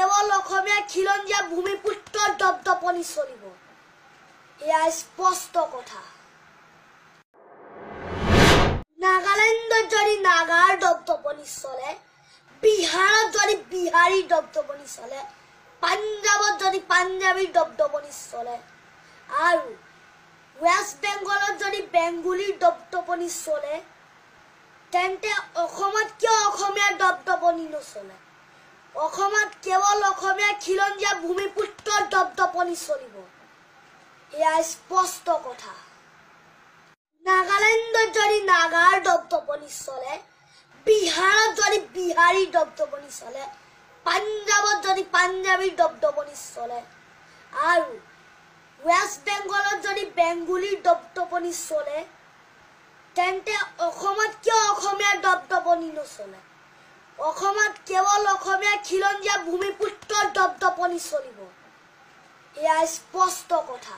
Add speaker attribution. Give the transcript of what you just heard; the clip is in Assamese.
Speaker 1: কেৱল অসমীয়া খিলঞ্জীয়া ভূমিপুত্ৰৰ দপদপনি চলিব, এয়া স্পষ্ট কথা। নাগালেণ্ডত যদি নাগাৰ দপদপনি চলে, বিহাৰত যদি বিহাৰীৰ দপদপনি চলে, পাঞ্জাবত যদি পাঞ্জাবীৰ দপদপনি চলে, আৰু ৱেষ্ট বেংগলত যদি বেংগলীৰ দপদপনি চলে, তেন্তে অসমত কিয় অসমীয়াৰ দপদপনি নচলে? অসমত কেৱল অসমীয়া খিলঞ্জীয়া ভূমিপুত্ৰৰ দপদপনি চলিব, এয়া স্পষ্ট কথা। নাগালেণ্ডত যদি নাগাৰ দপদপনি চলে, বিহাৰত যদি বিহাৰীৰ দপদপনি চলে, পাঞ্জাবত যদি পাঞ্জাবীৰ দপদপনি চলে, আৰু ৱেষ্ট বেংগলত যদি বেংগলীৰ দপদপনি চলে, তেন্তে অসমত কিয় অসমীয়াৰ দপদপনি নচলে? অসমত কেৱল অসমীয়া খিলঞ্জীয়া ভূমিপুত্ৰৰ দপদপনি চলিব, এয়া স্পষ্ট কথা।